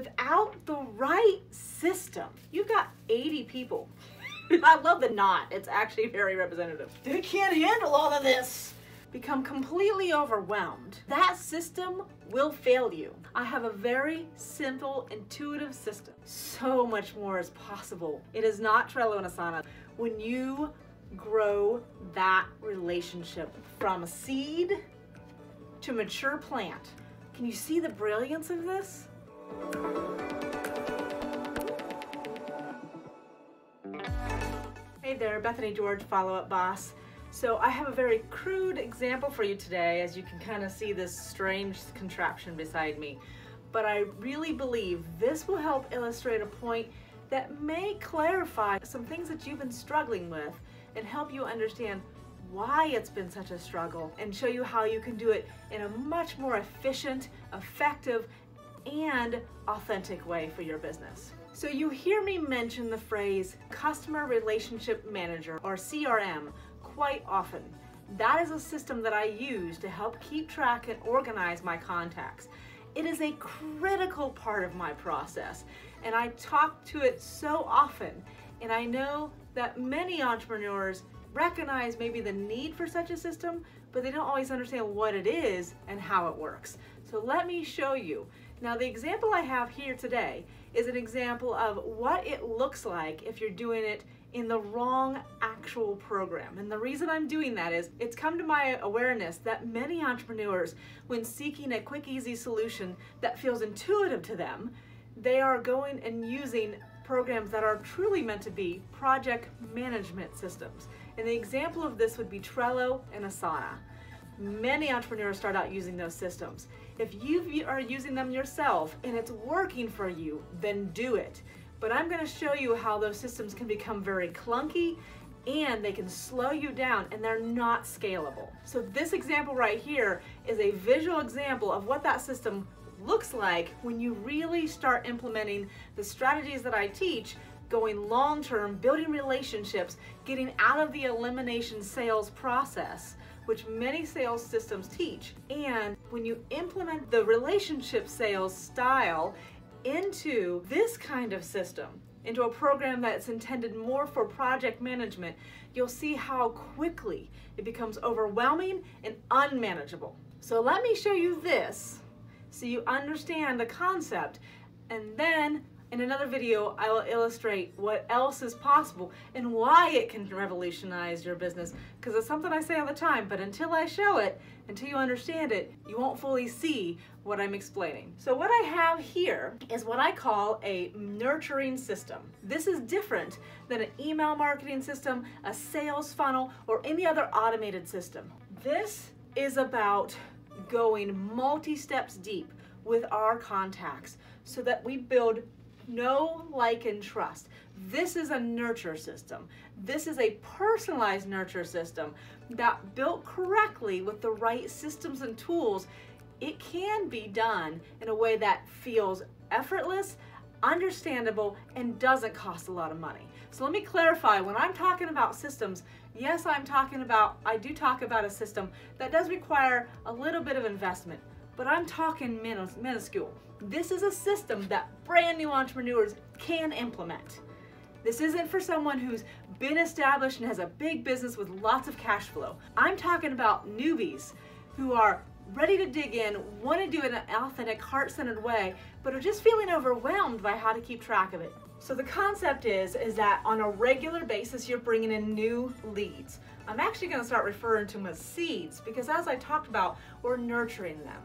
without the right system, you've got 80 people. I love the knot. It's actually very representative. They can't handle all of this. Become completely overwhelmed. That system will fail you. I have a very simple, intuitive system. So much more is possible. It is not Trello and Asana. When you grow that relationship from a seed to mature plant, can you see the brilliance of this? Hey there, Bethany George, Follow-Up Boss. So I have a very crude example for you today, as you can kind of see this strange contraption beside me. But I really believe this will help illustrate a point that may clarify some things that you've been struggling with and help you understand why it's been such a struggle and show you how you can do it in a much more efficient, effective, and authentic way for your business. So you hear me mention the phrase Customer Relationship Manager, or CRM, quite often. That is a system that I use to help keep track and organize my contacts. It is a critical part of my process, and I talk to it so often, and I know that many entrepreneurs recognize maybe the need for such a system, but they don't always understand what it is and how it works. So let me show you. Now, the example I have here today is an example of what it looks like if you're doing it in the wrong actual program. And the reason I'm doing that is it's come to my awareness that many entrepreneurs, when seeking a quick, easy solution that feels intuitive to them, they are going and using programs that are truly meant to be project management systems. And the example of this would be Trello and Asana. Many entrepreneurs start out using those systems. If you are using them yourself and it's working for you, then do it. But I'm going to show you how those systems can become very clunky and they can slow you down and they're not scalable. So this example right here is a visual example of what that system looks like when you really start implementing the strategies that I teach, going long-term, building relationships, getting out of the elimination sales process, which many sales systems teach. And when you implement the relationship sales style into this kind of system, into a program that's intended more for project management, you'll see how quickly it becomes overwhelming and unmanageable. So let me show you this so you understand the concept, and then in another video I will illustrate what else is possible and why it can revolutionize your business, because it's something I say all the time, but until I show it, until you understand it, you won't fully see what I'm explaining. So what I have here is what I call a nurturing system. This is different than an email marketing system, a sales funnel, or any other automated system. This is about going multi-steps deep with our contacts so that we build know, like, and trust. This is a nurture system. This is a personalized nurture system that, built correctly with the right systems and tools, it can be done in a way that feels effortless, understandable, and doesn't cost a lot of money. So let me clarify, when I'm talking about systems, yes, I do talk about a system that does require a little bit of investment, but I'm talking minuscule. This is a system that brand new entrepreneurs can implement. This isn't for someone who's been established and has a big business with lots of cash flow. I'm talking about newbies who are ready to dig in, want to do it in an authentic, heart-centered way, but are just feeling overwhelmed by how to keep track of it. So the concept is that on a regular basis, you're bringing in new leads. I'm actually going to start referring to them as seeds, because as I talked about, we're nurturing them.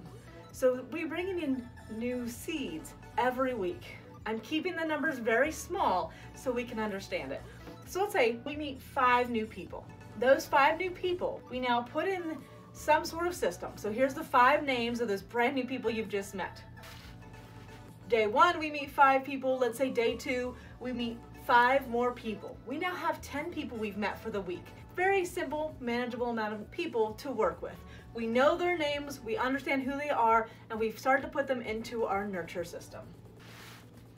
So we're bringing in new seeds every week. I'm keeping the numbers very small so we can understand it. So let's say we meet 5 new people. Those 5 new people, we now put in some sort of system. So here's the 5 names of those brand new people you've just met. Day 1, we meet 5 people. Let's say day 2, we meet 5 more people. We now have 10 people we've met for the week. Very simple, manageable amount of people to work with. We know their names, we understand who they are, and we've started to put them into our nurture system.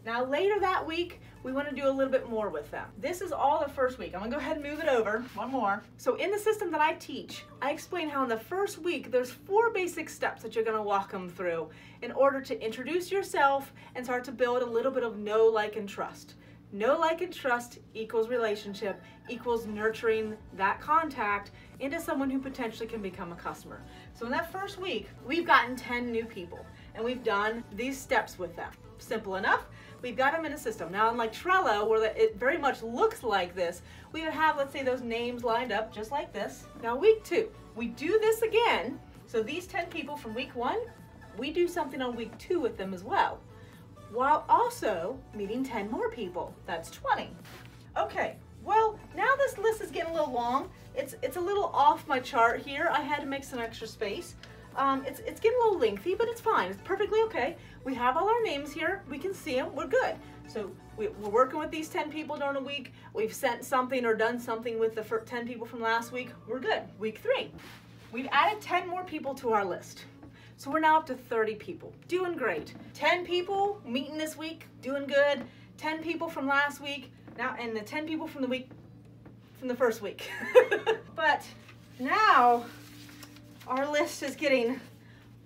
Now later that week, we want to do a little bit more with them. This is all the first week. I'm gonna go ahead and move it over, one more. So in the system that I teach, I explain how in the first week, there's 4 basic steps that you're gonna walk them through in order to introduce yourself and start to build a little bit of know, like, and trust. Know, like, and trust equals relationship, equals nurturing that contact into someone who potentially can become a customer. So in that first week, we've gotten 10 new people and we've done these steps with them. Simple enough. We've got them in a system. Now, unlike Trello, where it very much looks like this, we would have, let's say, those names lined up just like this. Now, week 2, we do this again. So these 10 people from week 1, we do something on week 2 with them as well, while also meeting 10 more people. That's 20. Okay, well, now this list is getting a little long. It's a little off my chart here. I had to make some extra space. It's getting a little lengthy, but it's fine. It's perfectly okay. We have all our names here. We can see them. We're good. So we're working with these 10 people during a week. We've sent something or done something with the 10 people from last week. We're good. Week 3, we've added 10 more people to our list. So we're now up to 30 people. Doing great. 10 people meeting this week. Doing good. 10 people from last week. Now, and the 10 people from the first week. But now our list is getting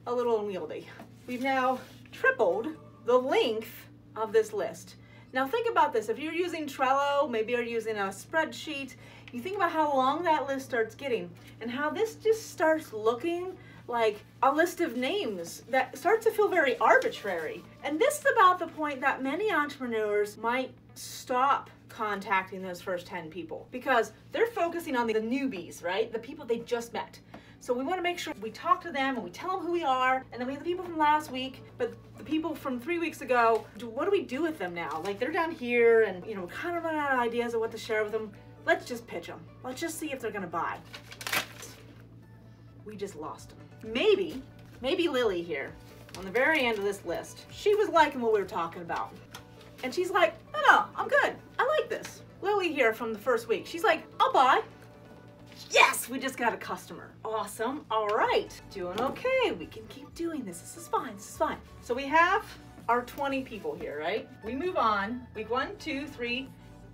a little unwieldy. We've now tripled the length of this list. Now think about this. If you're using Trello, maybe you're using a spreadsheet, you think about how long that list starts getting and how this just starts looking like a list of names that starts to feel very arbitrary. And this is about the point that many entrepreneurs might stop contacting those first 10 people because they're focusing on the newbies, right? The people they just met. So we want to make sure we talk to them and we tell them who we are, and then we have the people from last week, but the people from 3 weeks ago, what do we do with them now? Like, they're down here and, you know, we're kind of running out of ideas of what to share with them. Let's just pitch them. Let's just see if they're gonna buy. We just lost them. Maybe Lily here, on the very end of this list, she was liking what we were talking about. And she's like, no, I'm good. I like this. Lily here from the first week, she's like, I'll buy. Yes, we just got a customer. Awesome. All right. Doing okay. We can keep doing this. This is fine. This is fine. So we have our 20 people here, right? We move on. Week 1, 2, 3.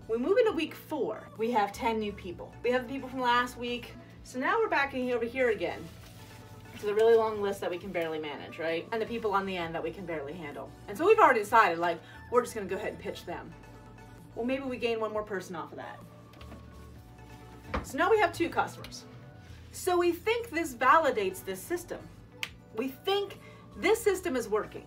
We move into week 4. We have 10 new people. We have the people from last week. So now we're back in over here again to the really long list that we can barely manage, right? And the people on the end that we can barely handle. And so we've already decided, like, we're just going to go ahead and pitch them. Well, maybe we gain one more person off of that. So now we have 2 customers. So we think this validates this system. We think this system is working.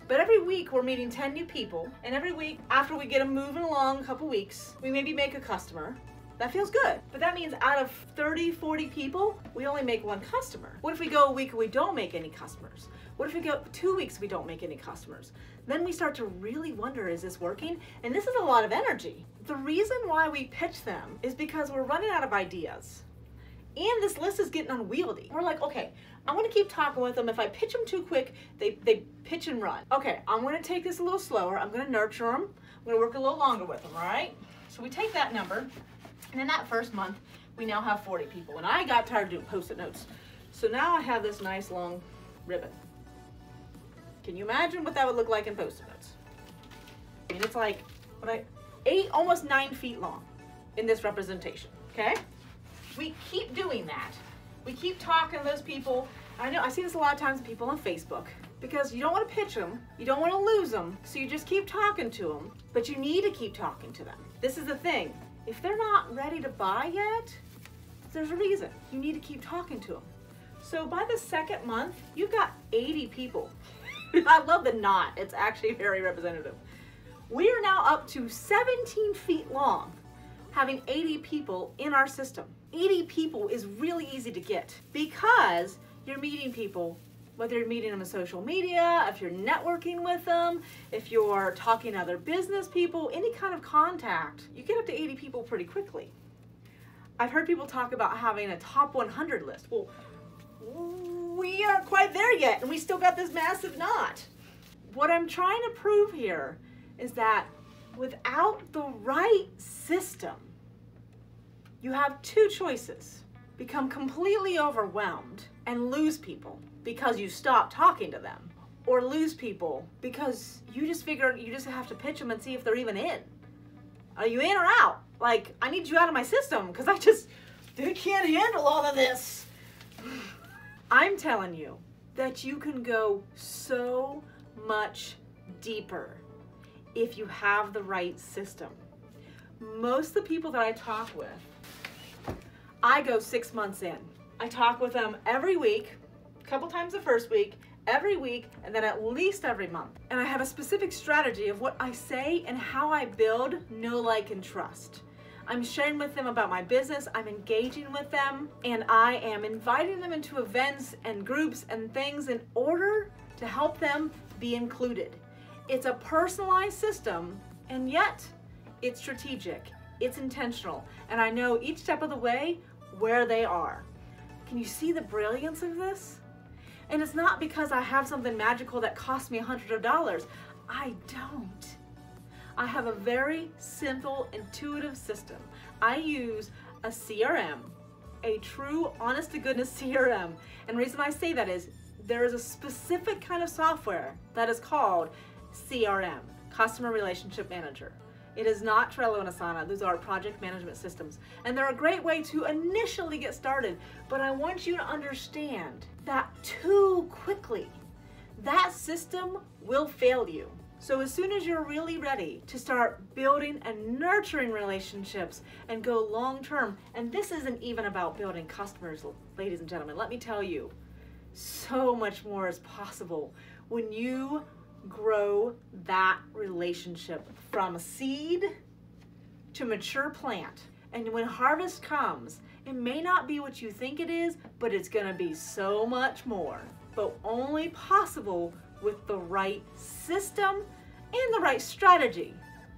But every week we're meeting 10 new people, and every week after we get them moving along a couple weeks, we maybe make a customer. That feels good. But that means out of 30, 40 people, we only make 1 customer. What if we go a week and we don't make any customers? What if we go 2 weeks and we don't make any customers? Then we start to really wonder, is this working? And this is a lot of energy. The reason why we pitch them is because we're running out of ideas. And this list is getting unwieldy. We're like, okay, I'm gonna keep talking with them. If I pitch them too quick, they pitch and run. Okay, I'm gonna take this a little slower. I'm gonna nurture them. I'm gonna work a little longer with them, all right? So we take that number, and in that first month, we now have 40 people. And I got tired of doing Post-it notes. So now I have this nice long ribbon. Can you imagine what that would look like in Post-it notes? I mean, it's like 8, almost 9 feet long in this representation, okay? We keep doing that. We keep talking to those people. I know I see this a lot of times with people on Facebook because you don't want to pitch them, you don't want to lose them, so you just keep talking to them, but you need to keep talking to them. This is the thing. If they're not ready to buy yet, there's a reason. You need to keep talking to them. So by the 2nd month, you've got 80 people. I love the knot. It's actually very representative. We are now up to 17 feet long, having 80 people in our system. 80 people is really easy to get because you're meeting people, whether you're meeting them on social media, if you're networking with them, if you're talking to other business people, any kind of contact, you get up to 80 people pretty quickly. I've heard people talk about having a top 100 list. Well, we aren't quite there yet, and we still got this massive knot. What I'm trying to prove here is that without the right system, you have 2 choices. Become completely overwhelmed and lose people because you stop talking to them, or lose people because you just figure you just have to pitch them and see if they're even in. Are you in or out? Like, I need you out of my system because they can't handle all of this. I'm telling you that you can go so much deeper if you have the right system. Most of the people that I talk with, I go 6 months in. I talk with them every week, a couple times the first week, every week, and then at least every month. And I have a specific strategy of what I say and how I build know, like, and trust. I'm sharing with them about my business, I'm engaging with them, and I am inviting them into events and groups and things in order to help them be included. It's a personalized system, and yet it's strategic, it's intentional, and I know each step of the way where they are. Can you see the brilliance of this? And it's not because I have something magical that costs me hundreds of dollars. I don't. I have a very simple, intuitive system. I use a CRM, a true, honest-to-goodness CRM. And the reason I say that is there is a specific kind of software that is called CRM, Customer Relationship Manager. It is not Trello and Asana. Those are project management systems. And they're a great way to initially get started. But I want you to understand that too quickly, that system will fail you. So as soon as you're really ready to start building and nurturing relationships and go long-term, and this isn't even about building customers, ladies and gentlemen, let me tell you, so much more is possible when you grow that relationship from a seed to mature plant. And when harvest comes, it may not be what you think it is, but it's gonna be so much more, but only possible with the right system and the right strategy.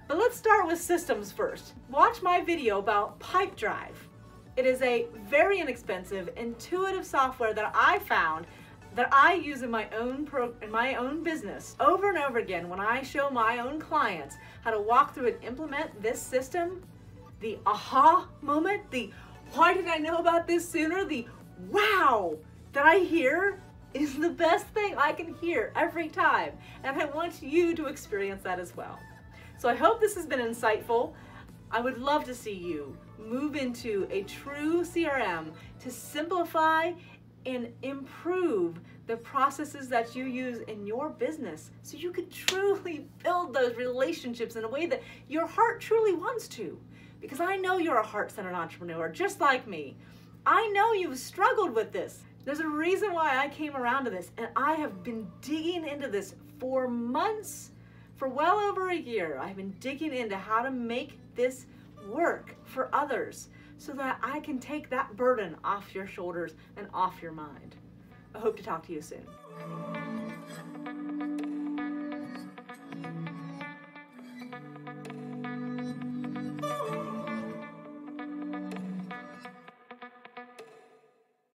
But let's start with systems first. Watch my video about PIPEDRIVE. It is a very inexpensive, intuitive software that I found that I use in my own business over and over again when I show my own clients how to walk through and implement this system. The aha moment, the why did I know about this sooner, the wow that I hear is the best thing I can hear every time. And I want you to experience that as well. So I hope this has been insightful. I would love to see you move into a true CRM to simplify and improve the processes that you use in your business so you could truly build those relationships in a way that your heart truly wants to. Because I know you're a heart-centered entrepreneur, just like me. I know you've struggled with this. There's a reason why I came around to this, and I have been digging into this for months, for well over a year. I've been digging into how to make this work for others so that I can take that burden off your shoulders and off your mind. I hope to talk to you soon.